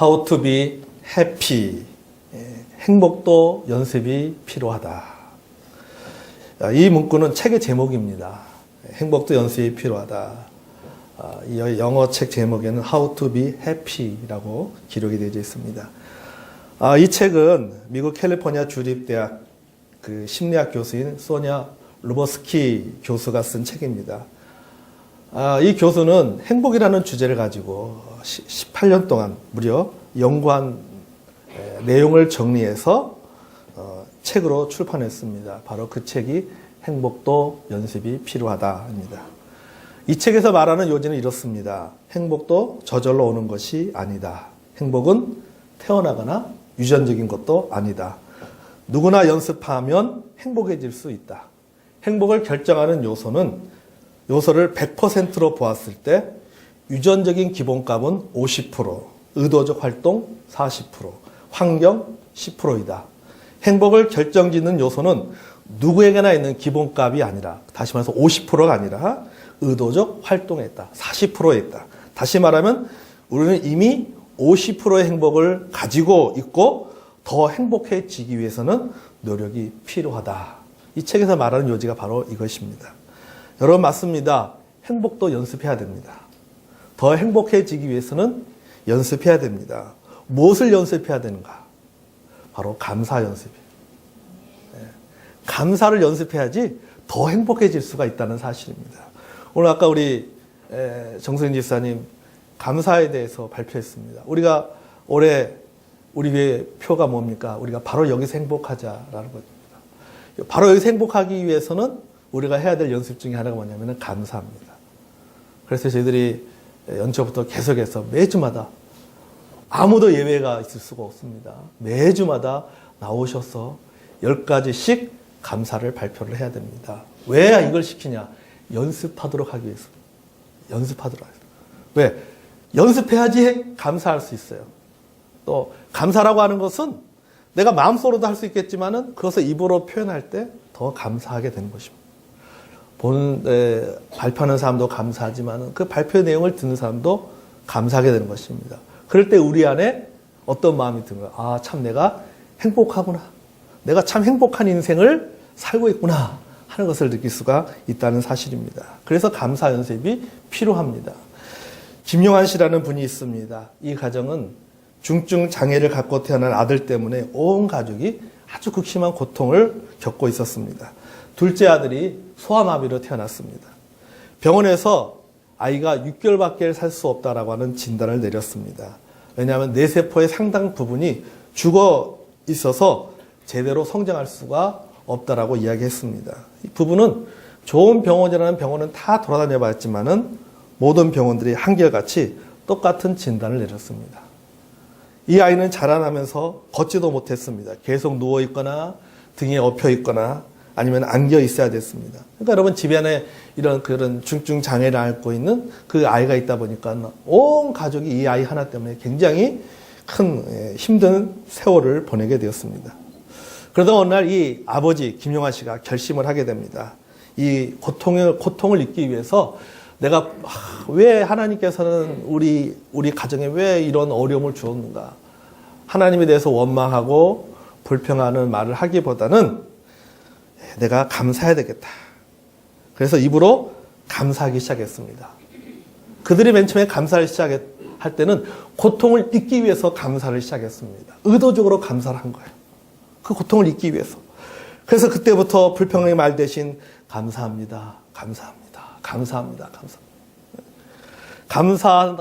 How to be happy. 행복도 연습이 필요하다. 이 문구는 책의 제목입니다. 행복도 연습이 필요하다. 이 영어 책 제목에는 How to be happy라고 기록이 되어 있습니다. 이 책은 미국 캘리포니아 주립대학 그 심리학 교수인 소냐 루버스키 교수가 쓴 책입니다. 이 교수는 행복이라는 주제를 가지고 18년 동안 무려 연구한 내용을 정리해서 책으로 출판했습니다. 바로 그 책이 행복도 연습이 필요하다입니다. 이 책에서 말하는 요지는 이렇습니다. 행복도 저절로 오는 것이 아니다. 행복은 태어나거나 유전적인 것도 아니다. 누구나 연습하면 행복해질 수 있다. 행복을 결정하는 요소를 100%로 보았을 때 유전적인 기본값은 50%, 의도적 활동 40%, 환경 10%이다. 행복을 결정짓는 요소는 누구에게나 있는 기본값이 아니라, 다시 말해서 50%가 아니라 의도적 활동에 있다. 40%에 있다. 다시 말하면 우리는 이미 50%의 행복을 가지고 있고 더 행복해지기 위해서는 노력이 필요하다. 이 책에서 말하는 요지가 바로 이것입니다. 여러분 맞습니다. 행복도 연습해야 됩니다. 더 행복해지기 위해서는 연습해야 됩니다. 무엇을 연습해야 되는가? 바로 감사 연습이에요. 감사를 연습해야지 더 행복해질 수가 있다는 사실입니다. 오늘 아까 우리 정승인 집사님 감사에 대해서 발표했습니다. 우리가 올해 우리의 표가 뭡니까? 우리가 바로 여기서 행복하자라는 겁니다. 바로 여기서 행복하기 위해서는 우리가 해야 될 연습 중에 하나가 뭐냐면 감사합니다. 그래서 저희들이 연초부터 계속해서 매주마다 아무도 예외가 있을 수가 없습니다. 매주마다 나오셔서 10가지씩 감사를 발표를 해야 됩니다. 왜 이걸 시키냐? 연습하도록 하기 위해서. 연습하도록 하기 위해서. 왜? 연습해야지 감사할 수 있어요. 또 감사라고 하는 것은 내가 마음속으로도 할 수 있겠지만은 그것을 입으로 표현할 때 더 감사하게 되는 것입니다. 발표하는 사람도 감사하지만은 그 발표의 내용을 듣는 사람도 감사하게 되는 것입니다. 그럴 때 우리 안에 어떤 마음이 드는 거야? 참 내가 행복하구나. 내가 참 행복한 인생을 살고 있구나 하는 것을 느낄 수가 있다는 사실입니다. 그래서 감사 연습이 필요합니다. 김용환 씨라는 분이 있습니다. 이 가정은 중증 장애를 갖고 태어난 아들 때문에 온 가족이 아주 극심한 고통을 겪고 있었습니다. 둘째 아들이 소아마비로 태어났습니다. 병원에서 아이가 6개월밖에 살 수 없다라고 하는 진단을 내렸습니다. 왜냐하면 뇌세포의 상당 부분이 죽어 있어서 제대로 성장할 수가 없다라고 이야기했습니다. 이 부분은 좋은 병원이라는 병원은 다 돌아다녀 봤지만은 모든 병원들이 한결같이 똑같은 진단을 내렸습니다. 이 아이는 자라나면서 걷지도 못했습니다. 계속 누워있거나 등에 엎여 있거나 아니면 안겨 있어야 됐습니다. 그러니까 여러분 집안에 이런 그런 중증 장애를 앓고 있는 그 아이가 있다 보니까 온 가족이 이 아이 하나 때문에 굉장히 큰 힘든 세월을 보내게 되었습니다. 그러다 어느 날 이 아버지 김용환 씨가 결심을 하게 됩니다. 이 고통을 잊기 위해서 내가 왜 하나님께서는 우리 가정에 왜 이런 어려움을 주었는가? 하나님에 대해서 원망하고 불평하는 말을 하기보다는 내가 감사해야 되겠다. 그래서 입으로 감사하기 시작했습니다. 그들이 맨 처음에 감사를 시작할 때는 고통을 잊기 위해서 감사를 시작했습니다. 의도적으로 감사를 한 거예요. 그 고통을 잊기 위해서. 그래서 그때부터 불평의 말 대신 감사합니다. 감사합니다. 감사합니다.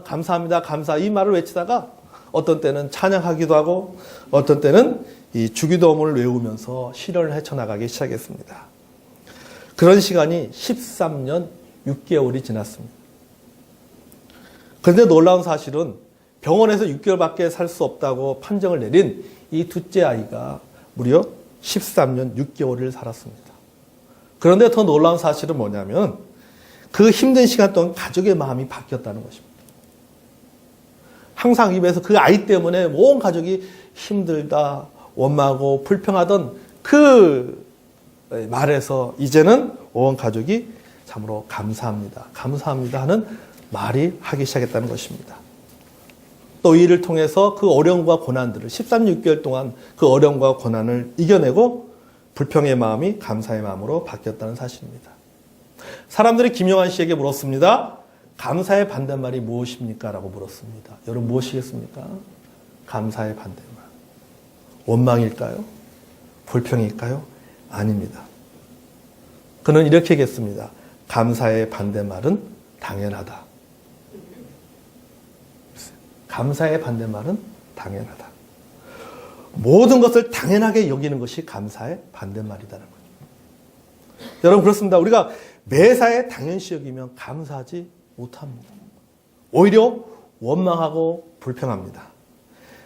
감사합니다. 감사 이 말을 외치다가 어떤 때는 찬양하기도 하고 어떤 때는 이 주기도문을 외우면서 시련을 헤쳐나가기 시작했습니다. 그런 시간이 13년 6개월이 지났습니다. 그런데 놀라운 사실은 병원에서 6개월밖에 살 수 없다고 판정을 내린 이 둘째 아이가 무려 13년 6개월을 살았습니다. 그런데 더 놀라운 사실은 뭐냐면 그 힘든 시간 동안 가족의 마음이 바뀌었다는 것입니다. 항상 입에서 그 아이 때문에 온 가족이 힘들다, 원망하고 불평하던 그 말에서 이제는 온 가족이 참으로 감사합니다. 감사합니다 하는 말이 하기 시작했다는 것입니다. 또 이를 통해서 그 어려움과 고난들을 13,6개월 동안 그 어려움과 고난을 이겨내고 불평의 마음이 감사의 마음으로 바뀌었다는 사실입니다. 사람들이 김용환 씨에게 물었습니다. 감사의 반대말이 무엇입니까? 라고 물었습니다. 여러분 무엇이겠습니까? 감사의 반대말. 원망일까요? 불평일까요? 아닙니다. 그는 이렇게 얘기했습니다. 감사의 반대말은 당연하다. 감사의 반대말은 당연하다. 모든 것을 당연하게 여기는 것이 감사의 반대말이라는 거죠. 여러분 그렇습니다. 우리가 매사에 당연시 여기면 감사하지 못합니다. 오히려 원망하고 불평합니다.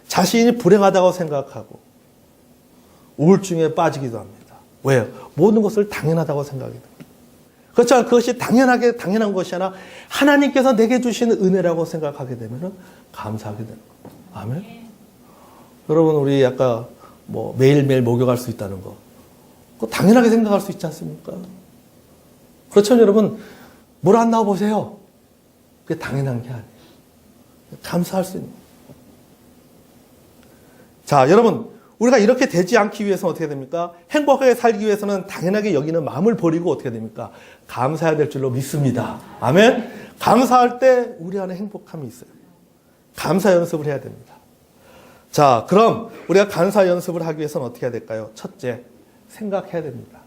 자신이 불행하다고 생각하고 우울증에 빠지기도 합니다. 왜요? 모든 것을 당연하다고 생각이 됩니다. 그렇지만 그것이 당연하게 당연한 것이 아니라 하나님께서 내게 주시는 은혜라고 생각하게 되면 감사하게 되는 겁니다. 아멘. 여러분 우리 아까 매일매일 목욕할 수 있다는 거 그거 당연하게 생각할 수 있지 않습니까? 그렇죠 여러분 물 안 나와 보세요. 그게 당연한 게 아니에요. 감사할 수 있는 거예요. 자 여러분 우리가 이렇게 되지 않기 위해서는 어떻게 됩니까? 행복하게 살기 위해서는 당연하게 여기는 마음을 버리고 어떻게 됩니까? 감사해야 될 줄로 믿습니다. 아멘? 감사할 때 우리 안에 행복함이 있어요. 감사 연습을 해야 됩니다. 자, 그럼 우리가 감사 연습을 하기 위해서는 어떻게 해야 될까요? 첫째, 생각해야 됩니다.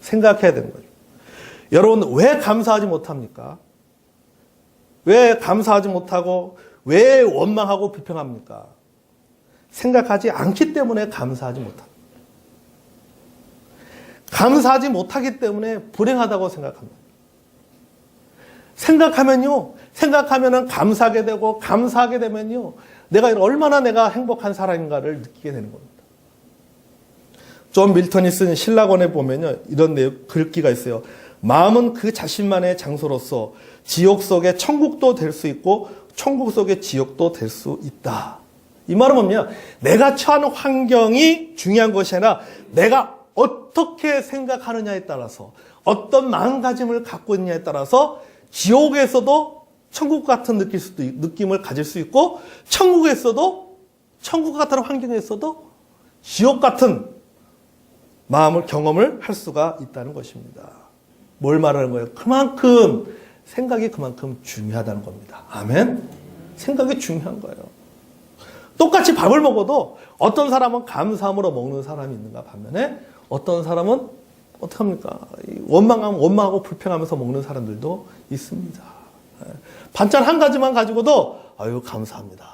생각해야 되는 거죠. 여러분, 왜 감사하지 못합니까? 왜 감사하지 못하고, 왜 원망하고 비평합니까? 생각하지 않기 때문에 감사하지 못합니다. 감사하지 못하기 때문에 불행하다고 생각합니다. 생각하면은 감사하게 되고, 감사하게 되면요, 얼마나 내가 행복한 사람인가를 느끼게 되는 겁니다. 존 밀턴이 쓴 신라권에 보면요, 이런 글귀가 있어요. 마음은 그 자신만의 장소로서 지옥 속의 천국도 될 수 있고, 천국 속의 지옥도 될 수 있다. 이 말은 뭐냐? 내가 처한 환경이 중요한 것이 아니라 내가 어떻게 생각하느냐에 따라서 어떤 마음가짐을 갖고 있느냐에 따라서 지옥에서도 천국 같은 느낌을 가질 수 있고 천국에서도 천국 같은 환경에서도 지옥 같은 경험을 할 수가 있다는 것입니다. 뭘 말하는 거예요? 생각이 그만큼 중요하다는 겁니다. 아멘? 생각이 중요한 거예요. 똑같이 밥을 먹어도 어떤 사람은 감사함으로 먹는 사람이 있는가 반면에 어떤 사람은 어떡합니까? 원망하고 불평하면서 먹는 사람들도 있습니다. 반찬 한 가지만 가지고도 아유 감사합니다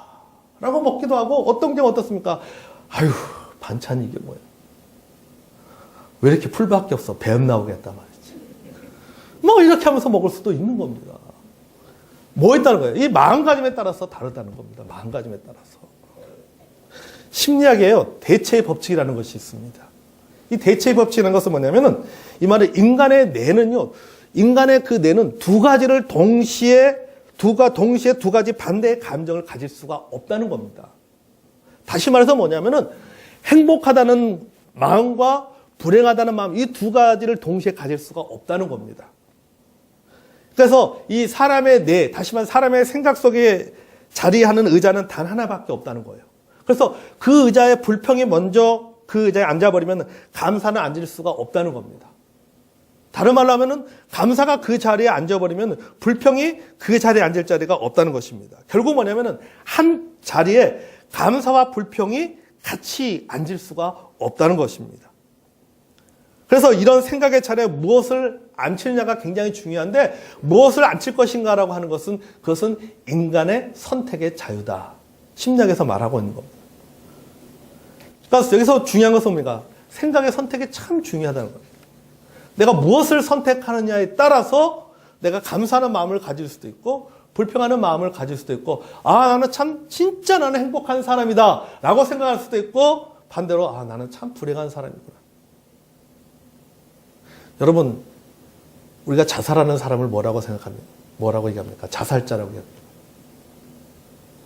라고 먹기도 하고 어떤 경우 어떻습니까? 아유 반찬이 이게 뭐야? 왜 이렇게 풀밖에 없어? 뱀 나오겠다 말이지. 이렇게 하면서 먹을 수도 있는 겁니다. 뭐 있다는 거예요? 이 마음가짐에 따라서 다르다는 겁니다. 마음가짐에 따라서. 심리학에요. 대체의 법칙이라는 것이 있습니다. 이 대체의 법칙이라는 것은 뭐냐면은 이 말은 인간의 그 뇌는 두 가지를 두 가지 반대의 감정을 가질 수가 없다는 겁니다. 다시 말해서 뭐냐면은 행복하다는 마음과 불행하다는 마음 이 두 가지를 동시에 가질 수가 없다는 겁니다. 그래서 이 사람의 뇌, 다시 말해 사람의 생각 속에 자리하는 의자는 단 하나밖에 없다는 거예요. 그래서 그 의자에 불평이 먼저 그 의자에 앉아버리면 감사는 앉을 수가 없다는 겁니다. 다른 말로 하면은 감사가 그 자리에 앉아버리면 불평이 그 자리에 앉을 자리가 없다는 것입니다. 결국 뭐냐면은 한 자리에 감사와 불평이 같이 앉을 수가 없다는 것입니다. 그래서 이런 생각의 차례에 무엇을 앉히느냐가 굉장히 중요한데 무엇을 앉힐 것인가라고 하는 것은 그것은 인간의 선택의 자유다. 심리학에서 말하고 있는 겁니다. 그러니까 여기서 중요한 것은 뭡니까? 생각의 선택이 참 중요하다는 겁니다. 내가 무엇을 선택하느냐에 따라서 내가 감사하는 마음을 가질 수도 있고 불평하는 마음을 가질 수도 있고 나는 진짜 나는 행복한 사람이다 라고 생각할 수도 있고 반대로 나는 참 불행한 사람이구나. 여러분 우리가 자살하는 사람을 뭐라고 생각합니까? 뭐라고 얘기합니까? 자살자라고 얘기합니다.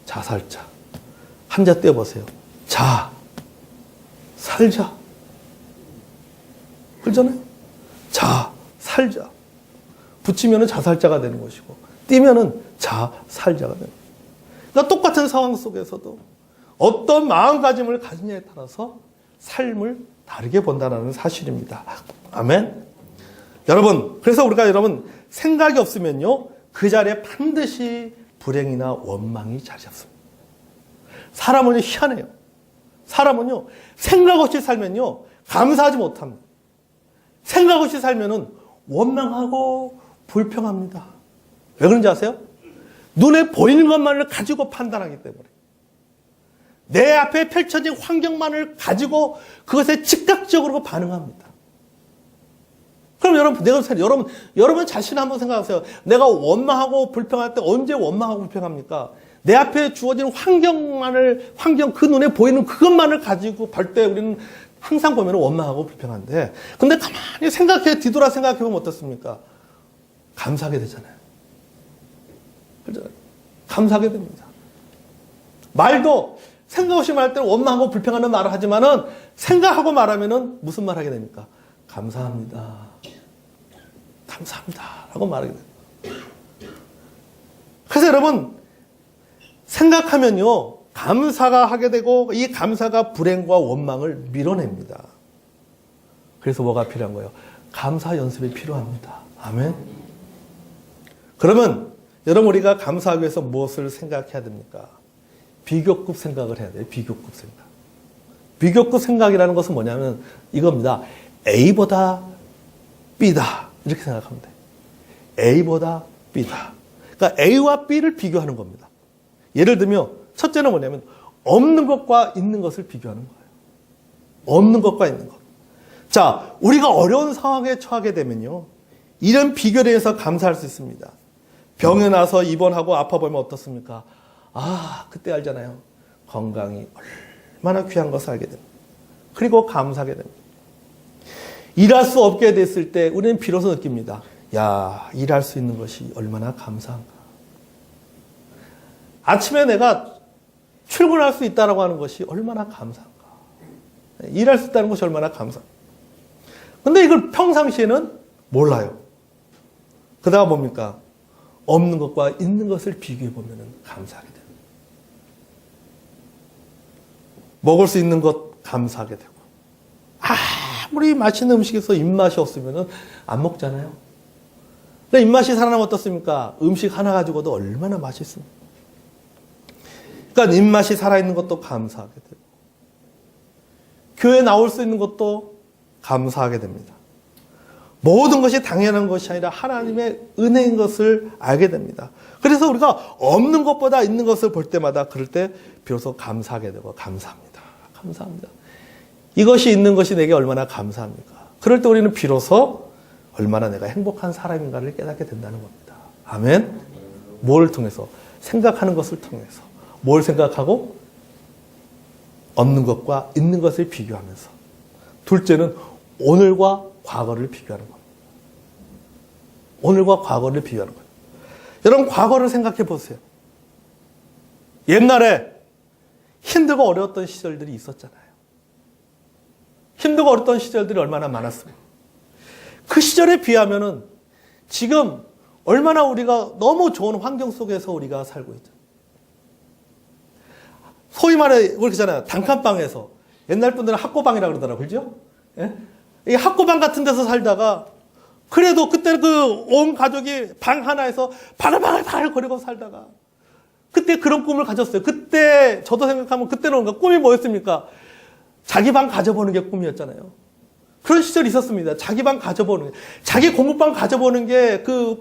자살자. 한자 떼어보세요. 살자. 그렇잖아요? 살자. 붙이면은 자살자가 되는 것이고, 띄면은 살자가 되는 거예요. 그러니까 똑같은 상황 속에서도 어떤 마음가짐을 가지냐에 따라서 삶을 다르게 본다는 사실입니다. 아멘. 여러분, 그래서 우리가 여러분 생각이 없으면요 그 자리에 반드시 불행이나 원망이 자리 잡습니다. 사람은요 희한해요. 사람은요 생각 없이 살면요 감사하지 못합니다. 생각 없이 살면은 원망하고 불평합니다. 왜 그런지 아세요? 눈에 보이는 것만을 가지고 판단하기 때문에. 내 앞에 펼쳐진 환경만을 가지고 그것에 즉각적으로 반응합니다. 그럼 여러분 자신 한번 생각하세요. 내가 원망하고 불평할 때 언제 원망하고 불평합니까? 내 앞에 주어진 환경 그 눈에 보이는 그것만을 가지고 볼 때 우리는 항상 보면 원망하고 불평한데, 근데 가만히 뒤돌아 생각해보면 어떻습니까? 감사하게 되잖아요. 그죠? 감사하게 됩니다. 말도 생각 없이 말할 때는 원망하고 불평하는 말을 하지만은 생각하고 말하면은 무슨 말 하게 됩니까? 감사합니다. 감사합니다. 라고 말하게 됩니다. 그래서 여러분, 생각하면요, 감사가 하게 되고 이 감사가 불행과 원망을 밀어냅니다. 그래서 뭐가 필요한 거예요? 감사 연습이 필요합니다. 아멘. 그러면 여러분 우리가 감사하기 위해서 무엇을 생각해야 됩니까? 비교급 생각을 해야 돼요. 비교급 생각. 비교급 생각이라는 것은 뭐냐면 이겁니다. A보다 B다. 이렇게 생각하면 돼요. A보다 B다. 그러니까 A와 B를 비교하는 겁니다. 예를 들면 첫째는 뭐냐면 없는 것과 있는 것을 비교하는 거예요. 없는 것과 있는 것. 자, 우리가 어려운 상황에 처하게 되면요. 이런 비교에 대해서 감사할 수 있습니다. 병에 나서 입원하고 아파 보면 어떻습니까? 아, 그때 알잖아요. 건강이 얼마나 귀한 것을 알게 됩니다. 그리고 감사하게 됩니다. 일할 수 없게 됐을 때 우리는 비로소 느낍니다. 야, 일할 수 있는 것이 얼마나 감사한가. 아침에 내가 출근할 수 있다고 하는 것이 얼마나 감사한가. 일할 수 있다는 것이 얼마나 감사한가. 근데 이걸 평상시에는 몰라요. 그다가 뭡니까? 없는 것과 있는 것을 비교해 보면 감사하게 됩니다. 먹을 수 있는 것 감사하게 되고, 아무리 맛있는 음식에서 입맛이 없으면 안 먹잖아요. 근데 입맛이 살아나면 어떻습니까? 음식 하나 가지고도 얼마나 맛있습니까? 그러니까 입맛이 살아있는 것도 감사하게 되고, 교회에 나올 수 있는 것도 감사하게 됩니다. 모든 것이 당연한 것이 아니라 하나님의 은혜인 것을 알게 됩니다. 그래서 우리가 없는 것보다 있는 것을 볼 때마다 그럴 때 비로소 감사하게 되고, 감사합니다. 감사합니다. 이것이 있는 것이 내게 얼마나 감사합니까? 그럴 때 우리는 비로소 얼마나 내가 행복한 사람인가를 깨닫게 된다는 겁니다. 아멘. 뭘 통해서? 생각하는 것을 통해서. 뭘 생각하고? 없는 것과 있는 것을 비교하면서. 둘째는 오늘과 과거를 비교하는 겁니다. 오늘과 과거를 비교하는 거예요. 여러분, 과거를 생각해 보세요. 옛날에 힘들고 어려웠던 시절들이 있었잖아요. 힘들고 어려웠던 시절들이 얼마나 많았습니까? 그 시절에 비하면은 지금 얼마나 우리가 너무 좋은 환경 속에서 우리가 살고 있죠. 소위 말해, 그렇잖아요. 단칸방에서. 옛날 분들은 학고방이라고 그러더라고요. 그죠? 예? 이 학고방 같은 데서 살다가 그래도 그때는 그 온 가족이 방 하나에서 바글바글 거리고 살다가 그때 그런 꿈을 가졌어요. 그때 저도 생각하면 그때는 꿈이 뭐였습니까? 자기 방 가져보는 게 꿈이었잖아요. 그런 시절이 있었습니다. 자기 방 가져보는 게, 자기 공부방 가져보는 게 그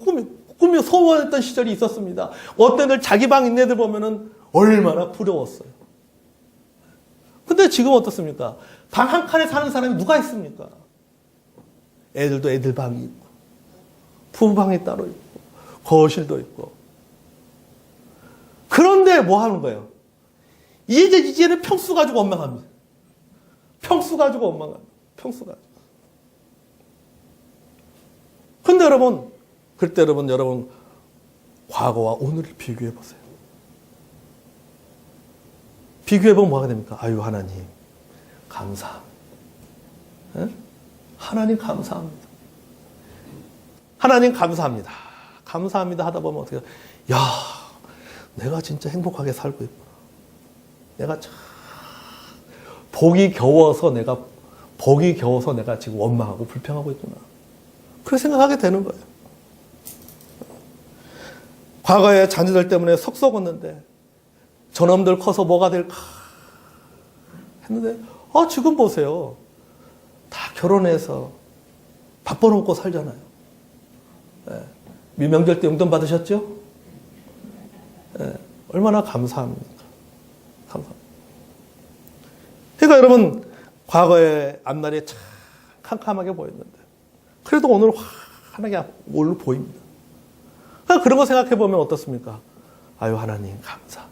꿈이 소원했던 시절이 있었습니다. 어떤 애들 자기 방 있는 애들 보면은 얼마나 부러웠어요. 근데 지금 어떻습니까? 방 한 칸에 사는 사람이 누가 있습니까? 애들도 애들 방이 있고, 부부방이 따로 있고, 거실도 있고. 그런데 뭐 하는 거예요? 이제는 평수 가지고 원망합니다. 평수 가지고 원망합니다. 평수 가지고. 근데 여러분, 그때 여러분, 과거와 오늘을 비교해 보세요. 비교해보면 뭐가 됩니까? 아유, 하나님, 감사합니다. 에? 하나님 감사합니다. 하나님 감사합니다. 감사합니다 하다 보면 어떻게, 야, 내가 진짜 행복하게 살고 있구나. 내가 참 복이 겨워서 내가 지금 원망하고 불평하고 있구나. 그렇게 생각하게 되는 거예요. 과거에 자녀들 때문에 속 썩었는데 저놈들 커서 뭐가 될까 했는데 지금 보세요. 다 결혼해서 밥 벌어먹고 살잖아요. 네. 명절 때 용돈 받으셨죠? 네. 얼마나 감사합니까? 감사합니다. 그러니까 여러분, 과거의 앞날이 참 캄캄하게 보였는데 그래도 오늘 환하게 올로 보입니다. 그러니까 그런 거 생각해 보면 어떻습니까? 아유, 하나님 감사.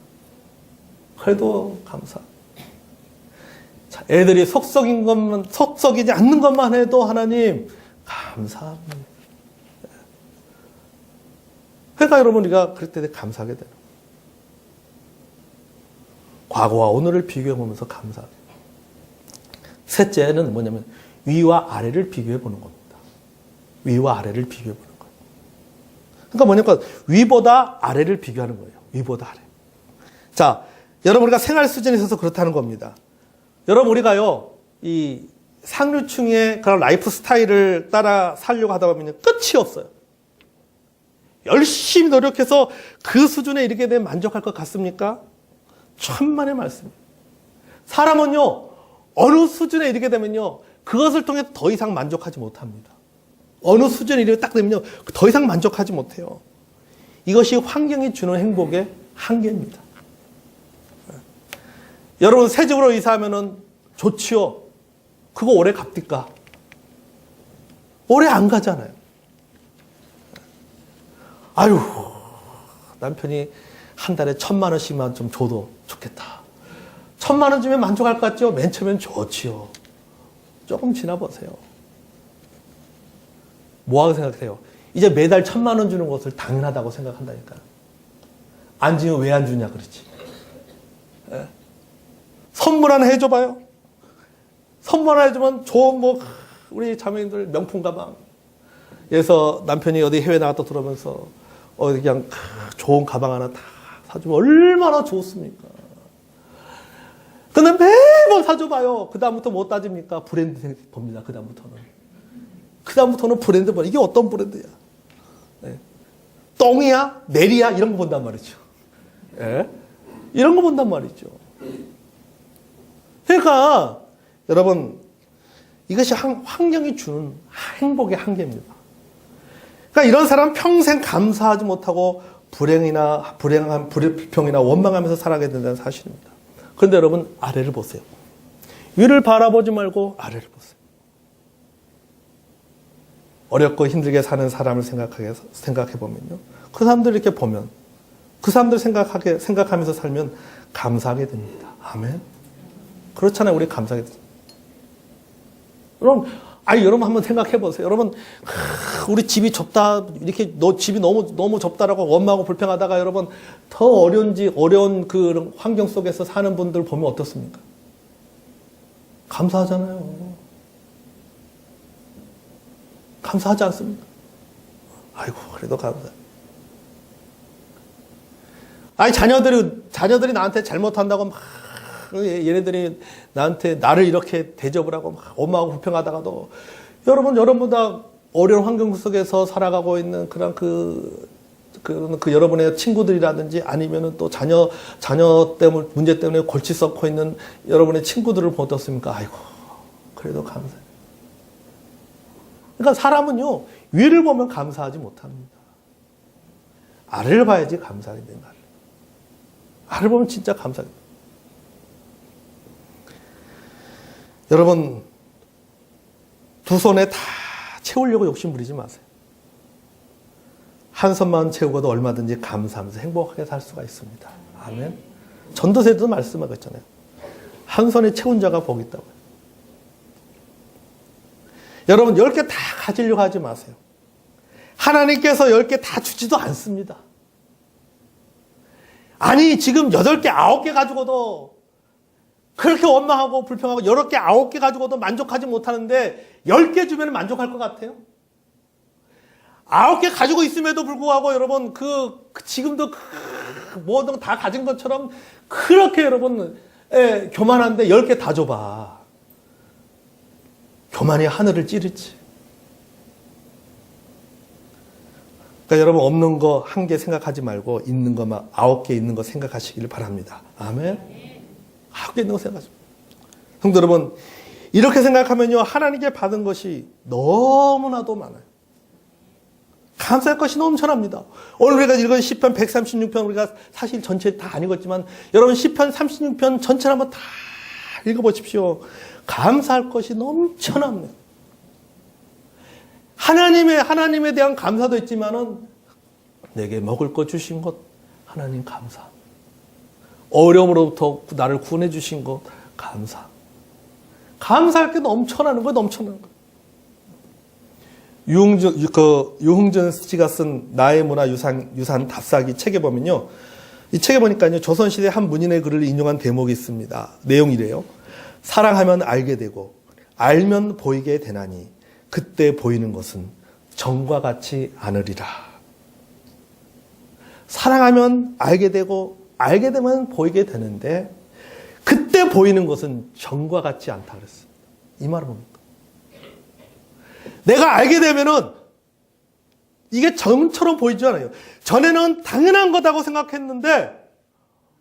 그래도 감사. 자, 애들이 속썩이지 않는 것만 해도 하나님 감사합니다. 그러니까 여러분, 우리가 그럴 때 감사하게 되는 거예요. 과거와 오늘을 비교해 보면서 감사하게. 셋째는 뭐냐면 위와 아래를 비교해 보는 겁니다. 위와 아래를 비교해 보는 거예요. 그러니까 뭐냐면 위보다 아래를 비교하는 거예요. 위보다 아래. 자, 여러분, 우리가 생활 수준에 있어서 그렇다는 겁니다. 여러분, 우리가요, 이 상류층의 그런 라이프 스타일을 따라 살려고 하다 보면 끝이 없어요. 열심히 노력해서 그 수준에 이르게 되면 만족할 것 같습니까? 천만의 말씀입니다. 사람은요, 어느 수준에 이르게 되면요, 그것을 통해 더 이상 만족하지 못합니다. 어느 수준에 이르게 딱 되면요, 더 이상 만족하지 못해요. 이것이 환경이 주는 행복의 한계입니다. 여러분, 새 집으로 이사하면은 좋지요. 그거 오래 갑니까? 오래 안 가잖아요. 아유, 남편이 한 달에 1,000만 원씩만 좀 줘도 좋겠다. 1,000만 원 주면 만족할 것 같죠? 맨 처음엔 좋지요. 조금 지나보세요. 뭐하고 생각해요? 이제 매달 1,000만 원 주는 것을 당연하다고 생각한다니까. 안 주면 왜 안 주냐 그러지. 예? 선물 하나 해줘봐요. 선물 하나 해주면 좋은 우리 자매님들 명품 가방. 그래서 남편이 어디 해외 나갔다 들어오면서 그냥 좋은 가방 하나 다 사주면 얼마나 좋습니까? 근데 매번 사줘봐요. 그다음부터 못 따집니까? 브랜드 봅니다. 그다음부터는 브랜드 봐. 이게 어떤 브랜드야? 네. 똥이야? 내리야? 이런 거 본단 말이죠. 네? 이런 거 본단 말이죠. 그러니까 여러분, 이것이 환경이 주는 행복의 한계입니다. 그러니까 이런 사람 평생 감사하지 못하고 불평이나 원망하면서 살아가게 된다는 사실입니다. 그런데 여러분, 아래를 보세요. 위를 바라보지 말고 아래를 보세요. 어렵고 힘들게 사는 사람을 생각해 보면요, 그 사람들 이렇게 보면, 그 사람들 생각하면서 살면 감사하게 됩니다. 아멘. 그렇잖아요. 우리 감사하게 됩니다. 여러분 한번 생각해 보세요. 여러분, 우리 집이 좁다, 이렇게 집이 너무 좁다라고 원망하고 불평하다가 여러분 더 어려운 그 환경 속에서 사는 분들 보면 어떻습니까? 감사하잖아요. 감사하지 않습니까? 아이고, 그래도 감사해. 자녀들이 나한테 잘못한다고 막 얘네들이 나를 이렇게 대접을 하고 막 원망하고 불평하다가도 여러분보다 어려운 환경 속에서 살아가고 있는 그런 그 여러분의 친구들이라든지 아니면은 또 자녀 때문에 문제 때문에 골치 썩고 있는 여러분의 친구들을 보면 어떻습니까? 아이고, 그래도 감사해. 그러니까 사람은요, 위를 보면 감사하지 못합니다. 아래를 봐야지 감사하게 된다. 아래를 보면 진짜 감사하게 된다. 여러분, 두 손에 다 채우려고 욕심 부리지 마세요. 한 손만 채우고도 얼마든지 감사하면서 행복하게 살 수가 있습니다. 아멘. 전도서에도 말씀하고 있잖아요. 한 손에 채운 자가 복이 있다고요. 여러분, 10개 다 가지려고 하지 마세요. 하나님께서 10개 다 주지도 않습니다. 아니, 지금 8개, 9개 가지고도 그렇게 원망하고 불평하고 8개, 9개 가지고도 만족하지 못하는데 10개 주면 만족할 것 같아요? 9개 가지고 있음에도 불구하고 여러분 지금도 뭐든 다 가진 것처럼 그렇게 여러분 교만한데 10개 다 줘봐. 교만이 하늘을 찌르지. 그러니까 여러분 없는 거 1개 생각하지 말고 있는 거만 9개 있는 거 생각하시기를 바랍니다. 아멘. 9개 있는 거 생각하지. 성도 여러분, 이렇게 생각하면요 하나님께 받은 것이 너무나도 많아요. 감사할 것이 넘쳐납니다. 오늘 우리가 읽은 시편 136편 우리가 사실 전체 다 안 읽었지만 여러분 시편 36편 전체를 한번 다 읽어보십시오. 감사할 것이 넘쳐납니다. 하나님에 대한 감사도 있지만은 내게 먹을 것 주신 것 하나님 감사. 어려움으로부터 나를 구원해 주신 것 감사. 감사할 게 넘쳐나는 거예요. 넘쳐나는 거예요. 유흥준 씨가 쓴 나의 문화 유산 답사기 책에 보면요. 이 책에 보니까요. 조선시대 한 문인의 글을 인용한 대목이 있습니다. 내용이래요. 사랑하면 알게 되고 알면 보이게 되나니 그때 보이는 것은 정과 같지 않으리라. 사랑하면 알게 되고 알게 되면 보이게 되는데 그때 보이는 것은 정과 같지 않다 그랬어요. 이 말은 뭡니까? 내가 알게 되면은 이게 정처럼 보이지 않아요. 전에는 당연한 거다고 생각했는데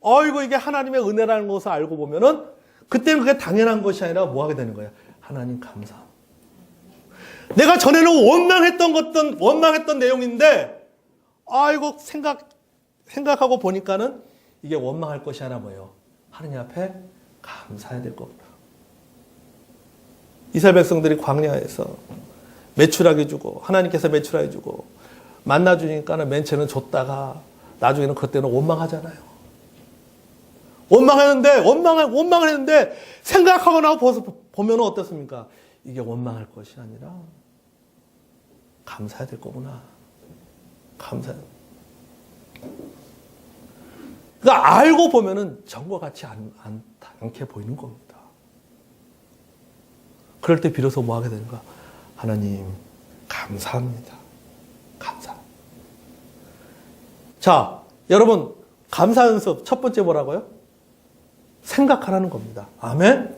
어이구 이게 하나님의 은혜라는 것을 알고 보면은 그때는 그게 당연한 것이 아니라 뭐 하게 되는 거야? 하나님 감사. 내가 전에는 원망했던 내용인데 아이고 생각하고 보니까는 이게 원망할 것이 아니라 뭐예요? 하느님 앞에 감사해야 될 거구나. 이스라엘 백성들이 광야에서 매출하게 주고 하나님께서 매출하게 주고 만나 주니까는 맨 처음에는 줬다가 나중에는 그때는 원망하잖아요. 원망을 했는데 생각하고 나서 보면 어떻습니까? 이게 원망할 것이 아니라 감사해야 될 거구나. 감사해야. 그러니까 알고 보면은 정과 같지 않게 보이는 겁니다. 그럴 때 비로소 뭐 하게 되는가? 하나님 감사합니다. 감사. 자, 여러분 감사 연습 첫 번째 뭐라고요? 생각하라는 겁니다. 아멘?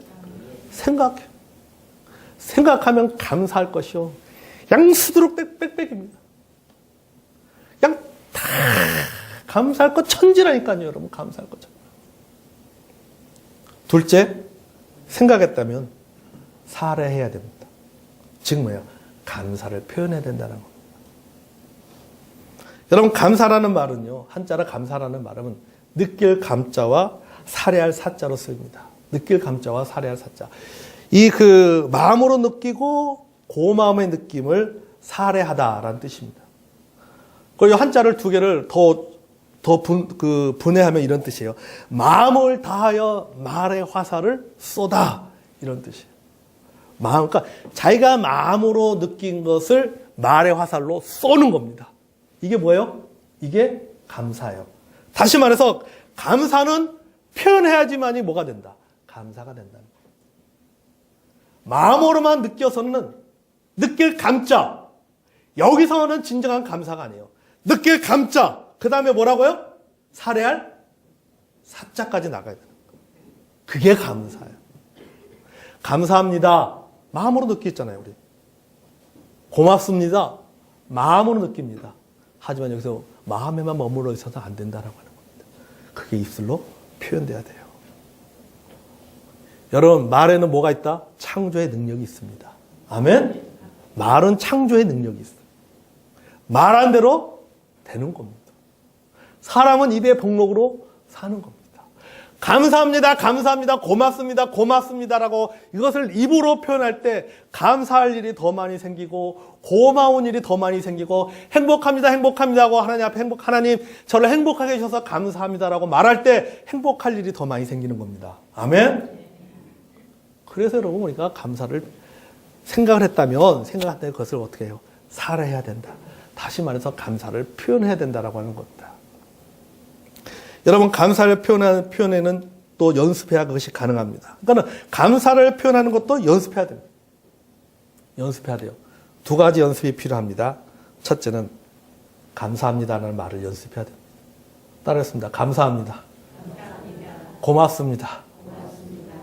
생각해. 생각하면 감사할 것이요. 양수두룩 빽빽입니다. 그냥 다 감사할 것 천지라니까요, 여러분. 감사할 것 천지. 둘째, 생각했다면 살해해야 됩니다. 즉 뭐예요? 감사를 표현해야 된다는 겁니다. 여러분 감사라는 말은요. 한자로 감사라는 말은 느낄 감자와 살해할 사자로 쓰입니다. 느낄 감자와 살해할 사자. 이 마음으로 느끼고 고마움의 느낌을 살해하다라는 뜻입니다. 그리고 한자를 두 개를 분해하면 이런 뜻이에요. 마음을 다하여 말의 화살을 쏟아. 이런 뜻이에요. 그러니까 자기가 마음으로 느낀 것을 말의 화살로 쏘는 겁니다. 이게 뭐예요? 이게 감사예요. 다시 말해서 감사는 표현해야지만이 뭐가 된다? 감사가 된다는 거예요. 마음으로만 느껴서는 느낄 감자. 여기서는 진정한 감사가 아니에요. 느낄 감자. 그 다음에 뭐라고요? 살해할 사자까지 나가야 되는 거예요. 그게 감사예요. 감사합니다. 마음으로 느끼잖아요, 우리. 고맙습니다. 마음으로 느낍니다. 하지만 여기서 마음에만 머물러 있어서 안 된다라고 하는 겁니다. 그게 입술로 표현돼야 돼요. 여러분, 말에는 뭐가 있다? 창조의 능력이 있습니다. 아멘? 말은 창조의 능력이 있어요. 말한 대로 되는 겁니다. 사람은 입의 복록으로 사는 겁니다. 감사합니다, 감사합니다, 고맙습니다, 고맙습니다라고 이것을 입으로 표현할 때 감사할 일이 더 많이 생기고 고마운 일이 더 많이 생기고 행복합니다, 행복합니다 하고 하나님 앞에 하나님 저를 행복하게 해주셔서 감사합니다라고 말할 때 행복할 일이 더 많이 생기는 겁니다. 아멘? 그래서 여러분 우리가 감사를 생각을 했다면 그것을 어떻게 해요? 살아야 된다. 다시 말해서 감사를 표현해야 된다라고 하는 겁니다. 여러분 감사를 표현에는 또 연습해야 그것이 가능합니다. 그러니까 감사를 표현하는 것도 연습해야 됩니다. 연습해야 돼요. 두 가지 연습이 필요합니다. 첫째는 감사합니다라는 말을 연습해야 됩니다. 따라했습니다. 감사합니다. 고맙습니다.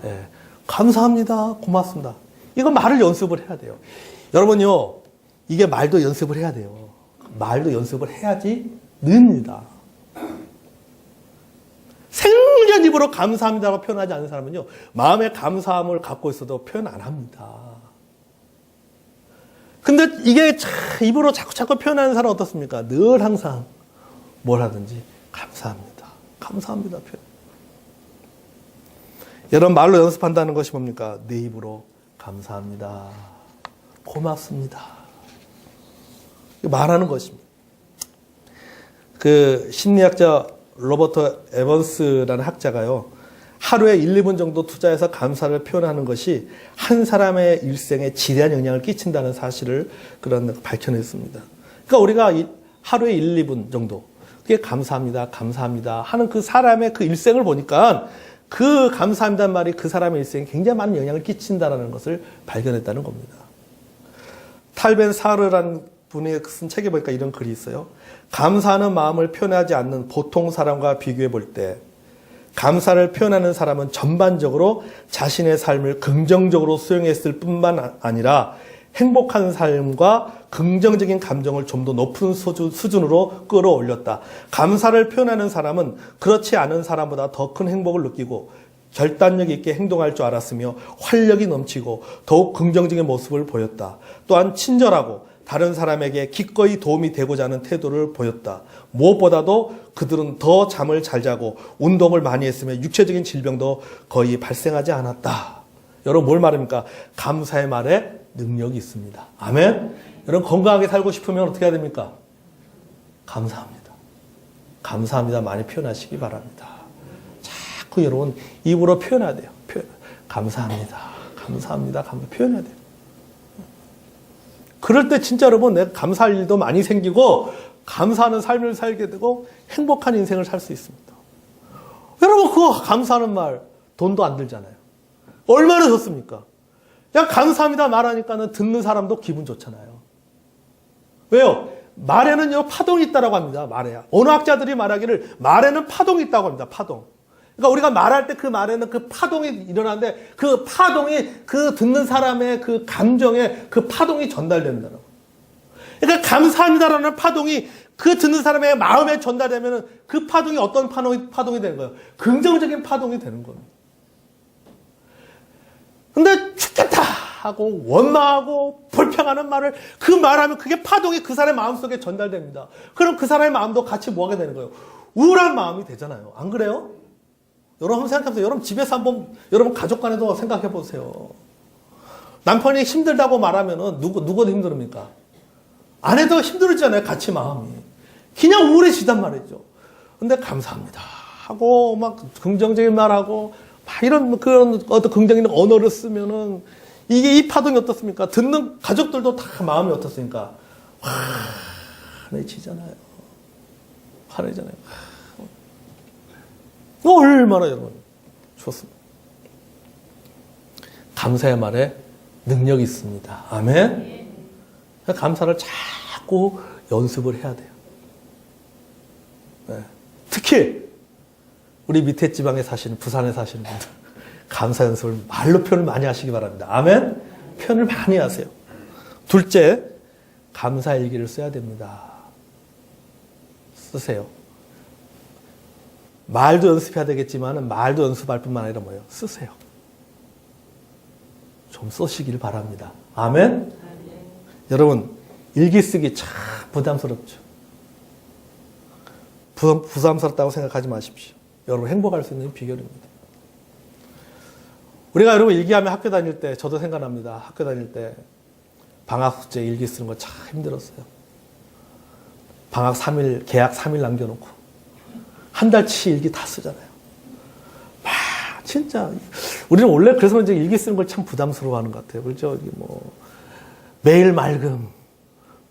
네. 감사합니다. 고맙습니다. 이거 말을 연습을 해야 돼요. 여러분요, 이게 말도 연습을 해야 돼요. 말도 연습을 해야지 는니다. 생전 입으로 감사합니다라고 표현하지 않는 사람은요, 마음의 감사함을 갖고 있어도 표현 안 합니다. 근데 이게 입으로 자꾸 표현하는 사람은 어떻습니까? 늘 항상 뭘 하든지 감사합니다. 감사합니다. 표현. 여러분, 말로 연습한다는 것이 뭡니까? 내 입으로 감사합니다. 고맙습니다. 말하는 것입니다. 그 심리학자 로버트 에번스라는 학자가요, 하루에 1, 2분 정도 투자해서 감사를 표현하는 것이 한 사람의 일생에 지대한 영향을 끼친다는 사실을 밝혀냈습니다. 그러니까 우리가 하루에 1, 2분 정도, 그게 감사합니다, 감사합니다 하는 그 사람의 그 일생을 보니까 그 감사합니다는 말이 그 사람의 일생에 굉장히 많은 영향을 끼친다는 것을 발견했다는 겁니다. 탈벤 사르라는 분이 쓴 책에 보니까 이런 글이 있어요. 감사하는 마음을 표현하지 않는 보통 사람과 비교해 볼 때 감사를 표현하는 사람은 전반적으로 자신의 삶을 긍정적으로 수용했을 뿐만 아니라 행복한 삶과 긍정적인 감정을 좀 더 높은 수준으로 끌어올렸다. 감사를 표현하는 사람은 그렇지 않은 사람보다 더 큰 행복을 느끼고 결단력 있게 행동할 줄 알았으며 활력이 넘치고 더욱 긍정적인 모습을 보였다. 또한 친절하고 다른 사람에게 기꺼이 도움이 되고자 하는 태도를 보였다. 무엇보다도 그들은 더 잠을 잘 자고 운동을 많이 했으며 육체적인 질병도 거의 발생하지 않았다. 여러분, 뭘 말합니까? 감사의 말에 능력이 있습니다. 아멘? 여러분, 건강하게 살고 싶으면 어떻게 해야 됩니까? 감사합니다. 감사합니다 많이 표현하시기 바랍니다. 자꾸 여러분 입으로 표현해야 돼요. 감사합니다. 감사합니다. 표현해야 돼요. 그럴 때 진짜 여러분, 내가 감사할 일도 많이 생기고 감사하는 삶을 살게 되고 행복한 인생을 살 수 있습니다. 여러분, 그거 감사하는 말 돈도 안 들잖아요. 얼마나 좋습니까? 그냥 감사합니다 말하니까는 듣는 사람도 기분 좋잖아요. 왜요? 말에는요 파동이 있다고 합니다. 말에야. 언어학자들이 말하기를 말에는 파동이 있다고 합니다. 파동. 그러니까 우리가 말할 때 그 말에는 그 파동이 일어나는데 그 파동이 그 듣는 사람의 그 감정에 그 파동이 전달된다는 거예요. 그러니까 감사합니다라는 파동이 그 듣는 사람의 마음에 전달되면 그 파동이 어떤 파동이 되는 거예요? 긍정적인 파동이 되는 겁니다. 근데 죽겠다 하고 원망하고 불평하는 말을 그 말하면 그게 파동이 그 사람의 마음속에 전달됩니다. 그럼 그 사람의 마음도 같이 뭐 하게 되는 거예요? 우울한 마음이 되잖아요. 안 그래요? 여러분 한번 생각해보세요. 여러분 집에서 한번 여러분 가족 간에도 생각해 보세요. 남편이 힘들다고 말하면은 누구도 힘듭니까? 아내도 힘들었잖아요. 같이 마음이. 그냥 우울해지단 말이죠. 근데 감사합니다 하고 막 긍정적인 말하고 막 이런 그런 어떤 긍정적인 언어를 쓰면은 이게 이 파동이 어떻습니까? 듣는 가족들도 다 마음이 어떻습니까? 환해지잖아요. 환해지잖아요. 얼마나 여러분 좋습니다. 감사의 말에 능력이 있습니다. 아멘. 감사를 자꾸 연습을 해야 돼요. 네. 특히 우리 밑에 지방에 사시는 부산에 사시는 분들 감사 연습을 말로 표현을 많이 하시기 바랍니다. 아멘. 표현을 많이 하세요. 둘째, 감사 일기를 써야 됩니다. 쓰세요. 말도 연습해야 되겠지만 말도 연습할 뿐만 아니라 뭐예요? 쓰세요. 좀 쓰시길 바랍니다. 아멘. 여러분 일기 쓰기 참 부담스럽죠. 부담스럽다고 생각하지 마십시오. 여러분 행복할 수 있는 비결입니다. 우리가 여러분 일기하면 학교 다닐 때 저도 생각납니다. 학교 다닐 때 방학 숙제 일기 쓰는 거 참 힘들었어요. 방학 3일, 개학 3일 남겨놓고 한 달치 일기 다 쓰잖아요. 막 진짜 우리는 원래 그래서 이제 일기 쓰는 걸 참 부담스러워하는 것 같아요. 그렇죠? 뭐 매일 맑음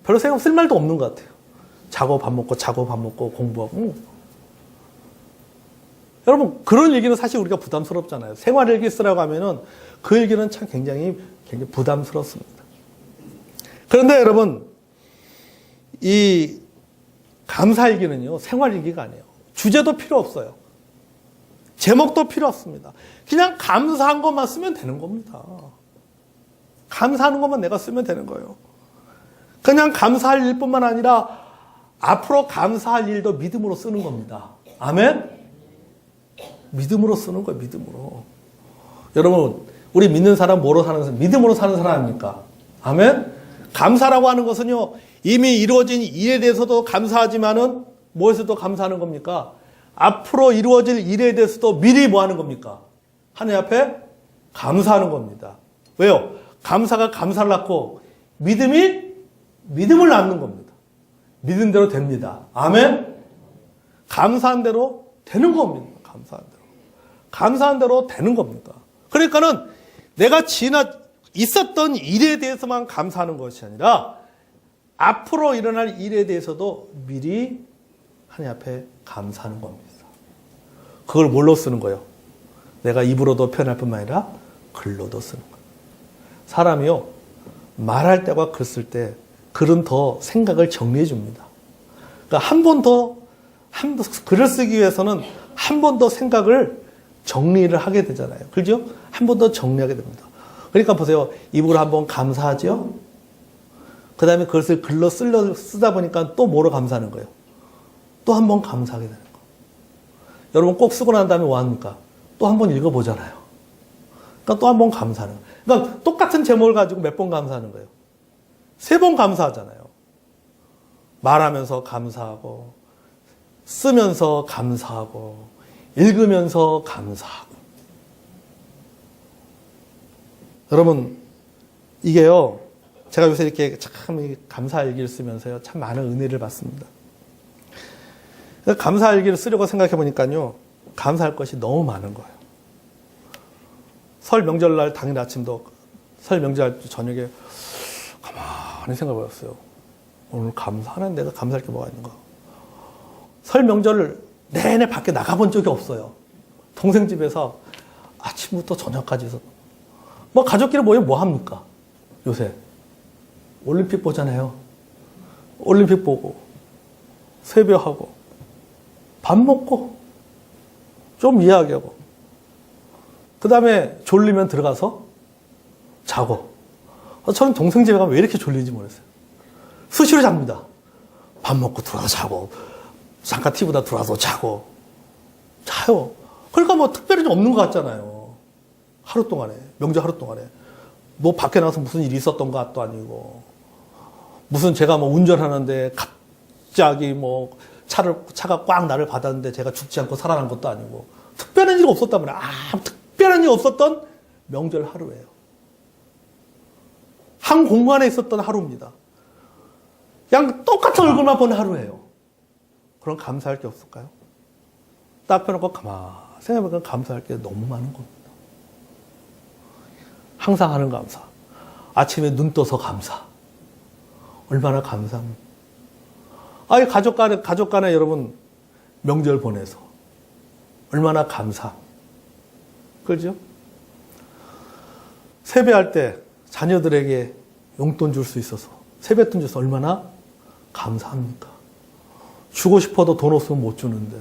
별로 생각 쓸 말도 없는 것 같아요. 자고 밥 먹고 공부하고. 여러분 그런 일기는 사실 우리가 부담스럽잖아요. 생활 일기 쓰라고 하면은 그 일기는 참 굉장히 부담스럽습니다. 그런데 여러분 이 감사일기는요, 생활일기가 아니에요. 주제도 필요 없어요. 제목도 필요 없습니다. 그냥 감사한 것만 쓰면 되는 겁니다. 감사하는 것만 내가 쓰면 되는 거예요. 그냥 감사할 일뿐만 아니라 앞으로 감사할 일도 믿음으로 쓰는 겁니다. 아멘? 믿음으로 쓰는 거예요, 믿음으로. 여러분, 우리 믿는 사람 뭐로 사는 사람? 믿음으로 사는 사람 아닙니까? 아멘? 감사라고 하는 것은요, 이미 이루어진 일에 대해서도 감사하지만은 무엇에서도 감사하는 겁니까? 앞으로 이루어질 일에 대해서도 미리 뭐 하는 겁니까? 하나님 앞에 감사하는 겁니다. 왜요? 감사가 감사를 낳고 믿음이 믿음을 낳는 겁니다. 믿은 대로 됩니다. 아멘? 감사한 대로 되는 겁니다. 감사한 대로. 감사한 대로 되는 겁니다. 그러니까는 내가 있었던 일에 대해서만 감사하는 것이 아니라 앞으로 일어날 일에 대해서도 미리 하나님 앞에 감사하는 겁니다. 그걸 뭘로 쓰는 거예요? 내가 입으로도 표현할 뿐만 아니라 글로도 쓰는 거예요. 사람이요, 말할 때와 글 쓸 때 글은 더 생각을 정리해 줍니다. 그러니까 글을 쓰기 위해서는 한 번 더 생각을 정리를 하게 되잖아요. 그죠? 한 번 더 정리하게 됩니다. 그러니까 보세요. 입으로 한번 감사하죠? 그 다음에 그것을 글로 쓰다 보니까 또 뭐로 감사하는 거예요? 또 한 번 감사하게 되는 거예요. 여러분 꼭 쓰고 난 다음에 뭐 합니까? 또 한 번 읽어보잖아요. 그러니까 또 한 번 감사하는 거예요. 그러니까 똑같은 제목을 가지고 몇 번 감사하는 거예요? 3번 감사하잖아요. 말하면서 감사하고, 쓰면서 감사하고, 읽으면서 감사하고. 여러분, 이게요, 제가 요새 이렇게 참 감사일기를 쓰면서요, 참 많은 은혜를 받습니다. 감사일기를 쓰려고 생각해 보니까요, 감사할 것이 너무 많은 거예요. 설 명절날 당일 아침도, 설 명절 저녁에 가만히 생각해 봤어요. 오늘 감사하는 내가 감사할 게 뭐가 있는가. 설 명절을 내내 밖에 나가본 적이 없어요. 동생 집에서 아침부터 저녁까지 있었. 뭐 가족끼리 모이면 뭐 합니까? 요새 올림픽 보잖아요. 올림픽 보고 세배하고 밥 먹고 좀 이야기하고 그 다음에 졸리면 들어가서 자고. 저는 동생 집에 가면 왜 이렇게 졸리는지 모르겠어요. 수시로 잡니다. 밥 먹고 들어가서 자고 잠깐 TV 보다 들어와서 자고 자요. 그러니까 뭐 특별히 좀 없는 것 같잖아요. 하루 동안에, 명절 하루 동안에 뭐 밖에 나가서 무슨 일이 있었던 것도 아니고 무슨 제가 뭐 운전하는데 갑자기 뭐 차가 꽉 나를 받았는데 제가 죽지 않고 살아난 것도 아니고 특별한 일이 없었단 말이에요. 특별한 일이 없었던 명절 하루예요. 한 공간에 있었던 하루입니다. 그냥 똑같은 얼굴만 본 하루예요. 그럼 감사할 게 없을까요? 딱 펴놓고 가만히 생각해보면 감사할 게 너무 많은 겁니다. 항상 하는 감사. 아침에 눈 떠서 감사. 얼마나 감사합니까? 가족 간에 여러분 명절 보내서 얼마나 감사. 그렇죠? 세배할 때 자녀들에게 용돈 줄 수 있어서 세뱃돈 줘서 얼마나 감사합니까? 주고 싶어도 돈 없으면 못 주는데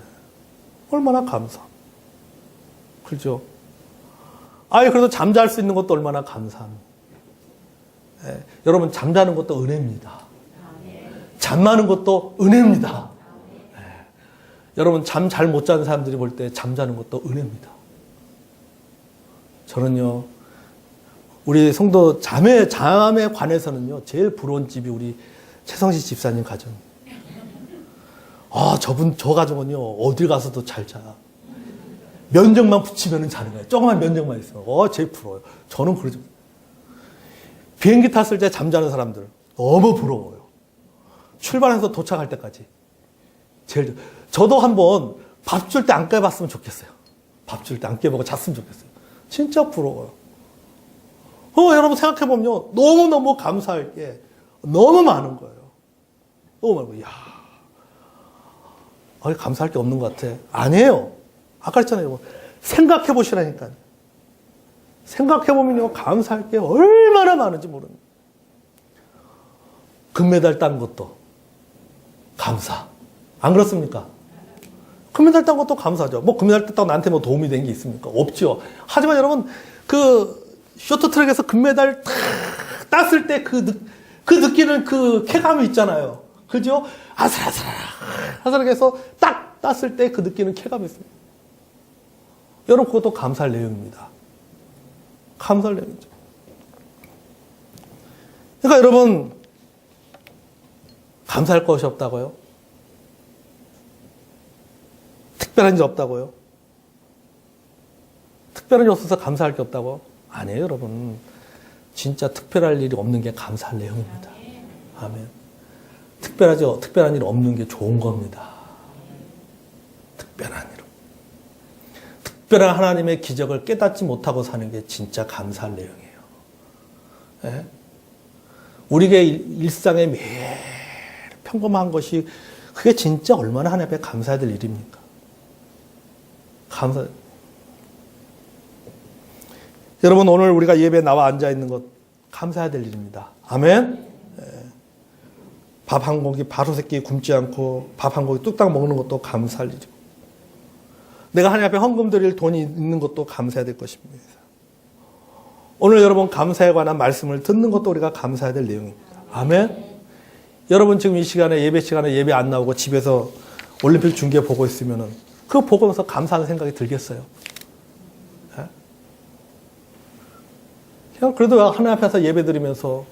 얼마나 감사. 그렇죠? 그래도 잠잘 수 있는 것도 얼마나 감사합니다. 여러분 잠자는 것도 은혜입니다. 잠마는 것도 은혜입니다. 여러분 잠 잘 못 자는 사람들이 볼 때 잠자는 것도 은혜입니다. 저는요 우리 성도 잠에 관해서는요 제일 부러운 집이 우리 최성시 집사님 가정. 저 가족은요 어딜 가서도 잘 자요. 면적만 붙이면 자는 거예요. 조그만 면적만 있으면. 제일 부러워요. 저는 그러지. 비행기 탔을 때 잠자는 사람들 너무 부러워요. 출발해서 도착할 때까지. 저도 한번 밥 줄 때 안 깨봤으면 좋겠어요. 밥 줄 때 안 깨보고 잤으면 좋겠어요. 진짜 부러워요. 여러분 생각해보면요. 너무너무 감사할 게 너무 많은 거예요. 너무 많은 거예요. 감사할 게 없는 것 같아. 아니에요. 아까 했잖아요. 생각해보시라니까요. 생각해보면요. 감사할 게 얼마나 많은지 모릅니다. 금메달 딴 것도 감사. 안 그렇습니까? 금메달 딴 것도 감사죠. 뭐 금메달 땄다고 나한테 뭐 도움이 된 게 있습니까? 없죠. 하지만 여러분 그 쇼트트랙에서 금메달 딱 땄을 때 그 느끼는 그 쾌감이 있잖아요. 그죠? 아슬아슬하게 해서 딱 땄을 때 그 느끼는 쾌감이 있습니다. 여러분 그것도 감사할 내용입니다. 감사할 내용이죠. 그러니까 여러분 감사할 것이 없다고요? 특별한 일 없다고요? 특별한 일 없어서 감사할 게 없다고? 아니에요, 여러분. 진짜 특별할 일이 없는 게 감사할 내용입니다. 아멘. 특별한 일 없는 게 좋은 겁니다. 특별한 일. 특별한 하나님의 기적을 깨닫지 못하고 사는 게 진짜 감사할 내용이에요. 예? 우리의 일상의 매일 평범한 것이 그게 진짜 얼마나 하나님 앞에 감사해야 될 일입니까? 여러분 오늘 우리가 예배에 나와 앉아있는 것 감사해야 될 일입니다. 아멘. 밥 한 공기 바로 새끼 굶지 않고 밥 한 공기 뚝딱 먹는 것도 감사할 일이고 내가 하나님 앞에 헌금 드릴 돈이 있는 것도 감사해야 될 것입니다. 오늘 여러분 감사에 관한 말씀을 듣는 것도 우리가 감사해야 될 내용입니다. 아멘. 여러분 지금 이 시간에 예배 시간에 예배 안 나오고 집에서 올림픽 중계 보고 있으면은 그거 보고서 감사하는 생각이 들겠어요? 예? 그냥 그래도 하나님 앞에서 예배 드리면서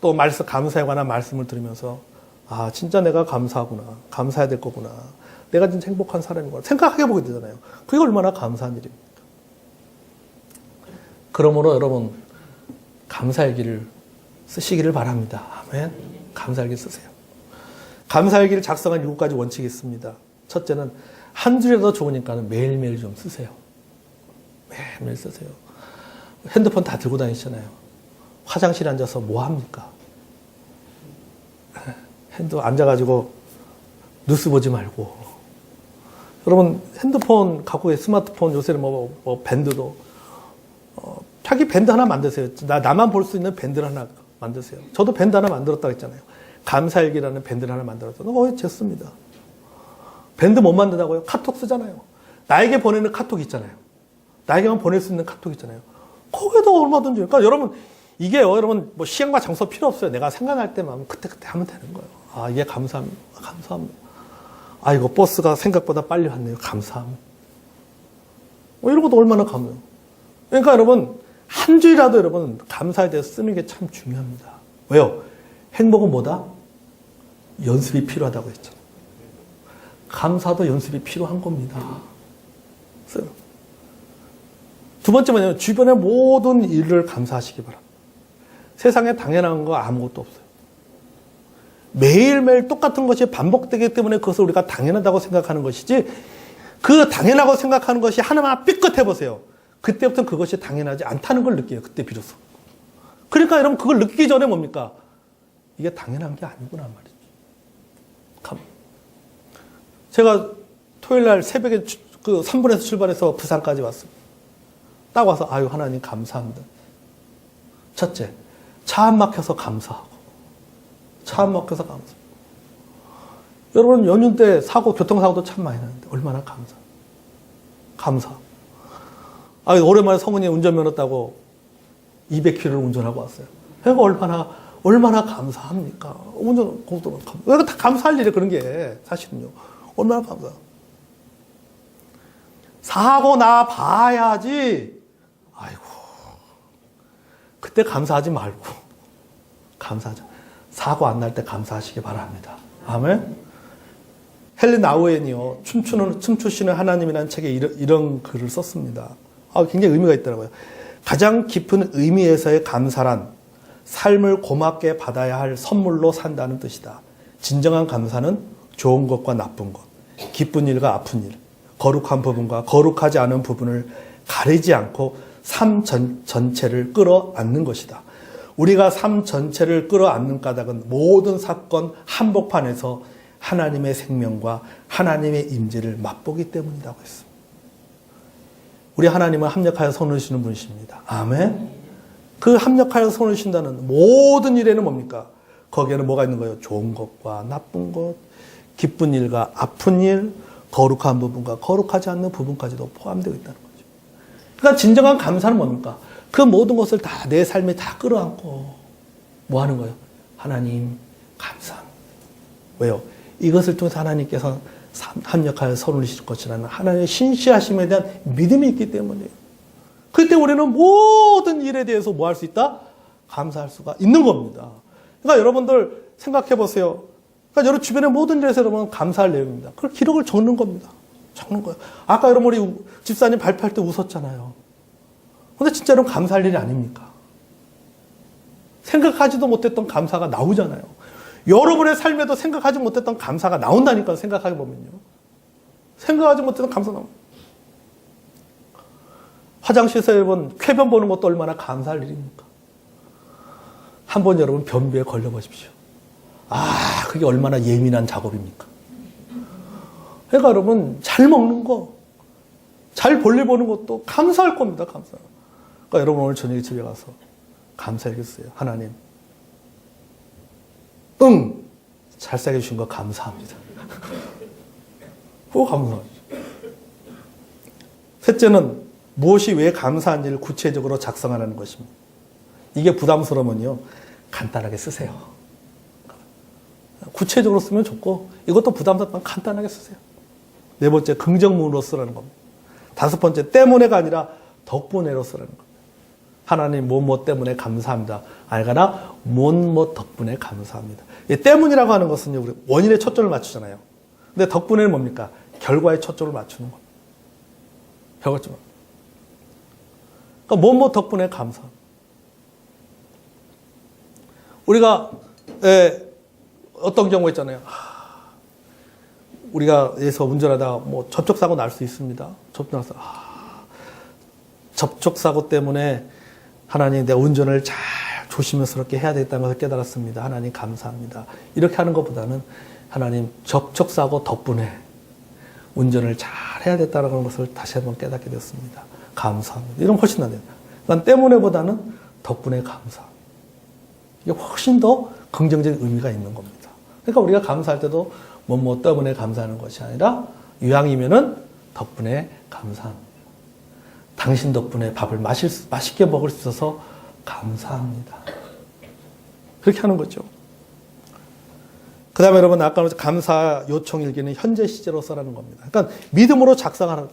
또 감사에 관한 말씀을 들으면서 아 진짜 내가 감사하구나. 감사해야 될 거구나. 내가 진짜 행복한 사람이구나. 생각하게 보게 되잖아요. 그게 얼마나 감사한 일입니까? 그러므로 여러분 감사일기를 쓰시기를 바랍니다. 아멘. 감사일기 쓰세요. 감사일기를 작성한 7가지 원칙이 있습니다. 첫째는 한 줄이라도 좋으니까 매일매일 좀 쓰세요. 매일매일 쓰세요. 핸드폰 다 들고 다니시잖아요. 화장실에 앉아서 뭐 합니까? 핸드폰 앉아가지고 뉴스 보지 말고. 여러분 핸드폰 갖고 스마트폰 요새는 뭐 밴드도 자기 밴드 하나 만드세요. 나만 볼 수 있는 밴드를 하나 만드세요. 저도 밴드 하나 만들었다고 했잖아요. 감사일기라는 밴드를 하나 만들었어요. 됐습니다. 밴드 못 만든다고요? 카톡 쓰잖아요. 나에게 보내는 카톡 있잖아요. 나에게만 보낼 수 있는 카톡 있잖아요. 거기에도 얼마든지. 그러니까 여러분, 이게요, 여러분, 뭐 시간과 장소 필요 없어요. 내가 생각날 때만 그때그때 하면 되는 거예요. 아, 이게 감사합니다. 감사합니다. 아, 이거 버스가 생각보다 빨리 왔네요. 감사합니다. 이런 것도 얼마나 감사해요. 그러니까 여러분, 한 줄이라도 여러분, 감사에 대해서 쓰는 게 참 중요합니다. 왜요? 행복은 뭐다? 연습이 필요하다고 했죠. 감사도 연습이 필요한 겁니다. 두 번째 뭐냐면 주변의 모든 일을 감사하시기 바랍니다. 세상에 당연한 거 아무것도 없어요. 매일매일 똑같은 것이 반복되기 때문에 그것을 우리가 당연하다고 생각하는 것이지 그 당연하고 생각하는 것이 하나만 삐끗해 보세요. 그때부터 그것이 당연하지 않다는 걸 느껴요. 그때 비로소. 그러니까 여러분 그걸 느끼기 전에 뭡니까? 이게 당연한 게 아니구나 말이죠. 제가 토요일 날 새벽에 그 3분에서 출발해서 부산까지 왔습니다. 딱 와서 아유 하나님 감사합니다. 첫째, 차 안 막혀서 감사하고 차 안 막혀서 감사. 여러분 연휴 때 교통사고도 참 많이 나는데 얼마나 감사. 아 오랜만에 성은이 운전면허 따고 200km를 운전하고 왔어요. 그러니까 얼마나 감사합니까? 운전 고속도로 왜 다 감사할 일이 그런 게 사실은요. 얼마나 감사. 사고 나 봐야지. 아이고. 그때 감사하지 말고 감사하자. 사고 안 날 때 감사하시기 바랍니다. 아멘. 헬렌 아우엔이요. 춤추시는 하나님이라는 책에 이런 글을 썼습니다. 굉장히 의미가 있더라고요. 가장 깊은 의미에서의 감사란 삶을 고맙게 받아야 할 선물로 산다는 뜻이다. 진정한 감사는 좋은 것과 나쁜 것, 기쁜 일과 아픈 일, 거룩한 부분과 거룩하지 않은 부분을 가리지 않고 삶 전체를 끌어안는 것이다. 우리가 삶 전체를 끌어안는 까닭은 모든 사건 한복판에서 하나님의 생명과 하나님의 임재를 맛보기 때문이라고 했습니다. 우리 하나님은 합력하여 손을 쉬는 분이십니다. 아멘. 그 합력하여 손을 쉰다는 모든 일에는 뭡니까? 거기에는 뭐가 있는 거예요? 좋은 것과 나쁜 것, 기쁜 일과 아픈 일, 거룩한 부분과 거룩하지 않는 부분까지도 포함되어 있다는 거죠. 그러니까 진정한 감사는 뭡니까? 그 모든 것을 다 내 삶에 다 끌어안고 뭐 하는 거예요? 하나님 감사합니다. 왜요? 이것을 통해서 하나님께서 합력하여 선을 이루실 것이라는 하나님의 신실하심에 대한 믿음이 있기 때문이에요. 그때 우리는 모든 일에 대해서 뭐 할 수 있다? 감사할 수가 있는 겁니다. 그러니까 여러분들 생각해 보세요. 그러니까 여러분 주변의 모든 일에서 여러분 감사할 내용입니다. 그걸 기록을 적는 겁니다. 적는 거예요. 아까 여러분 우리 집사님 발표할 때 웃었잖아요. 근데 진짜 여러분 감사할 일이 아닙니까? 생각하지도 못했던 감사가 나오잖아요. 여러분의 삶에도 생각하지 못했던 감사가 나온다니까요. 생각해 보면요. 생각하지 못했던 감사가 나옵니다. 화장실에서 여러분 쾌변 보는 것도 얼마나 감사할 일입니까? 한번 여러분 변비에 걸려보십시오. 아, 그게 얼마나 예민한 작업입니까? 그러니까 여러분 잘 먹는 거, 잘 볼일 보는 것도 감사할 겁니다. 감사. 그러니까 여러분 오늘 저녁에 집에 가서 감사하겠어요. 하나님, 잘 살게 주신 거 감사합니다. 그거 감사하죠. 셋째는 무엇이 왜 감사한지를 구체적으로 작성하는 것입니다. 이게 부담스러우면요, 간단하게 쓰세요. 구체적으로 쓰면 좋고, 이것도 부담스럽면 간단하게 쓰세요. 네 번째, 긍정문으로 쓰라는 겁니다. 다섯 번째, 때문에가 아니라 덕분에로 쓰라는 겁니다. 하나님 뭐뭐 때문에 감사합니다. 알거나 뭐뭐 덕분에 감사합니다. 때문이라고 하는 것은요, 우리 원인에 초점을 맞추잖아요. 근데 덕분에는 뭡니까? 결과에 초점을 맞추는 겁니다. 배웠죠? 그러니까 뭐뭐 덕분에 감사합니다. 우리가 어떤 경우 있잖아요. 우리가 에서 운전하다가 뭐 접촉사고 날 수 있습니다. 접촉사고 때문에 하나님 내 운전을 잘 조심스럽게 해야 되겠다는 것을 깨달았습니다. 하나님 감사합니다. 이렇게 하는 것보다는 하나님 접촉사고 덕분에 운전을 잘 해야 됐다는 것을 다시 한번 깨닫게 됐습니다. 감사합니다. 이런 훨씬 낫네요. 그러니까 때문에보다는 덕분에 감사합니다. 이게 훨씬 더 긍정적인 의미가 있는 겁니다. 그러니까 우리가 감사할 때도 뭐 때문에 감사하는 것이 아니라 유양이면은 덕분에 감사합니다. 당신 덕분에 밥을 맛있게 먹을 수 있어서 감사합니다. 그렇게 하는 거죠. 그 다음에 여러분, 아까 감사 요청 일기는 현재 시제로 써라는 겁니다. 그러니까 믿음으로 작성하라는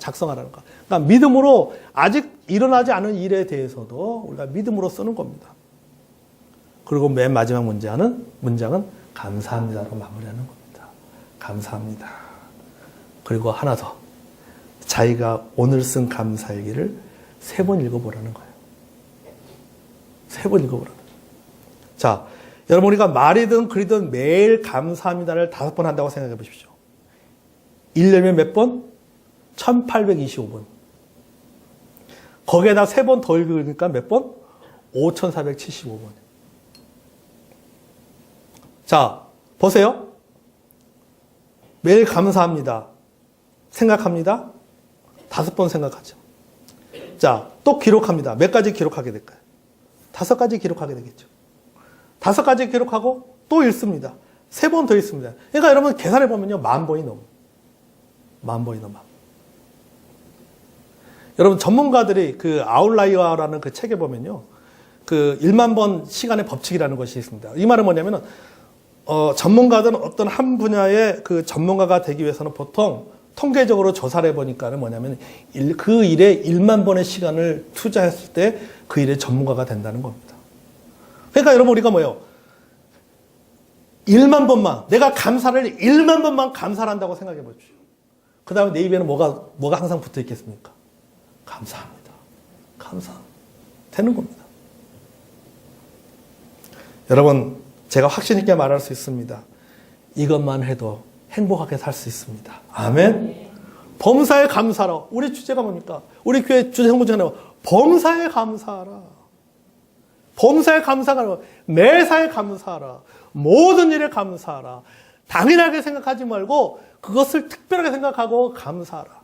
거. 그러니까 믿음으로 아직 일어나지 않은 일에 대해서도 우리가 믿음으로 쓰는 겁니다. 그리고 맨 마지막 문장은 감사합니다로 마무리하는 겁니다. 감사합니다. 그리고 하나 더. 자기가 오늘 쓴 감사일기를 3번 읽어보라는 거예요. 3번 읽어보라는 거예요. 자, 여러분 우리가 말이든 글이든 매일 감사합니다를 5번 한다고 생각해 보십시오. 1년이면 몇 번? 1825번. 거기에다 3번 더 읽으니까 몇 번? 5475번. 자, 보세요. 매일 감사합니다. 생각합니다. 5번 생각하죠. 자, 또 기록합니다. 몇 가지 기록하게 될까요? 5가지 기록하게 되겠죠. 5가지 기록하고 또 읽습니다. 3번 더 읽습니다. 그러니까 여러분 계산해 보면요, 10,000번이 넘어요. 10,000번이 넘어. 여러분 전문가들이 그 아웃라이어라는 그 책에 보면요, 그 1만 번 시간의 법칙이라는 것이 있습니다. 이 말은 뭐냐면은 전문가들은 어떤 한 분야의 그 전문가가 되기 위해서는 보통 통계적으로 조사를 해보니까는 뭐냐면 그 일에 1만 번의 시간을 투자했을 때 그 일의 전문가가 된다는 겁니다. 그러니까 여러분 우리가 뭐예요? 1만 번만, 내가 감사를 1만 번만 감사를 한다고 생각해 보십시오. 그 다음에 내 입에는 뭐가 항상 붙어 있겠습니까? 감사합니다. 감사합니다. 되는 겁니다. 여러분, 제가 확신 있게 말할 수 있습니다. 이것만 해도 행복하게 살 수 있습니다. 아멘. 범사에 감사하라. 우리 주제가 뭡니까? 우리 교회 주제 홍보 전에 범사에 감사하라. 범사에 감사하라. 매사에 감사하라. 모든 일에 감사하라. 당연하게 생각하지 말고 그것을 특별하게 생각하고 감사하라.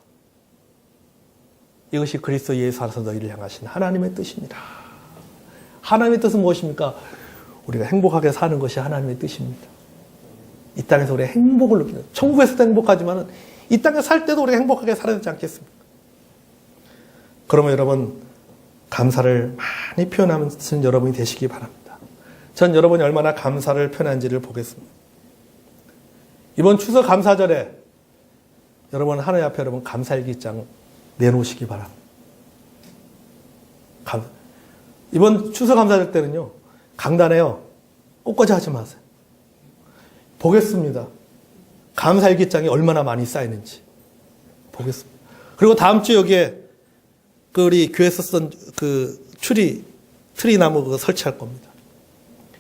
이것이 그리스도 예수 안에서 너희를 향하신 하나님의 뜻입니다. 하나님의 뜻은 무엇입니까? 우리가 행복하게 사는 것이 하나님의 뜻입니다. 이 땅에서 우리가 행복을 느끼는, 천국에서도 행복하지만 이 땅에 살 때도 우리가 행복하게 살아야 되지 않겠습니까? 그러면 여러분, 감사를 많이 표현하는 여러분이 되시기 바랍니다. 전 여러분이 얼마나 감사를 표현한지를 보겠습니다. 이번 추석 감사절에 여러분 하나님 앞에 여러분 감사일기장 내놓으시기 바랍니다. 이번 추석 감사절 때는요, 강단에요, 꽃꽂이 하지 마세요. 보겠습니다. 감사일기장이 얼마나 많이 쌓이는지 보겠습니다. 그리고 다음 주 여기에 우리 교회에서 썼던 트리 나무 그거 설치할 겁니다.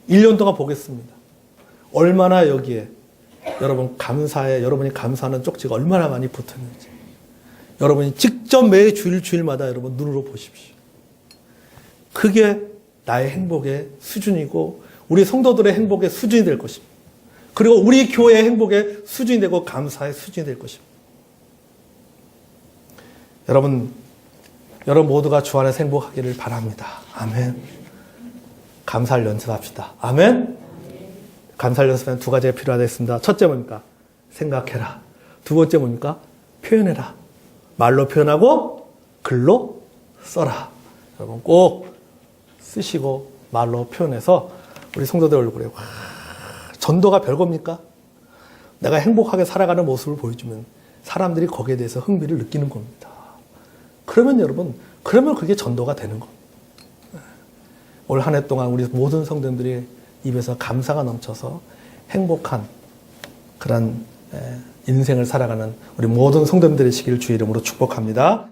1년 동안 보겠습니다. 얼마나 여기에 여러분이 감사하는 쪽지가 얼마나 많이 붙었는지. 여러분이 직접 매 주일마다 여러분 눈으로 보십시오. 그게 나의 행복의 수준이고, 우리 성도들의 행복의 수준이 될 것입니다. 그리고 우리 교회의 행복의 수준이 되고, 감사의 수준이 될 것입니다. 여러분 모두가 주 안에서 행복하기를 바랍니다. 아멘. 감사를 연습합시다. 아멘. 감사를 연습하면 두 가지가 필요하겠습니다. 첫째 뭡니까? 생각해라. 두 번째 뭡니까? 표현해라. 말로 표현하고 글로 써라. 여러분 꼭 쓰시고 말로 표현해서 우리 성도들 얼굴에 전도가 별겁니까? 내가 행복하게 살아가는 모습을 보여주면 사람들이 거기에 대해서 흥미를 느끼는 겁니다. 그러면 여러분, 그게 전도가 되는 겁니다. 올 한 해 동안 우리 모든 성도들이 입에서 감사가 넘쳐서 행복한 그런 인생을 살아가는 우리 모든 성도들이 되시기를 주의 이름으로 축복합니다.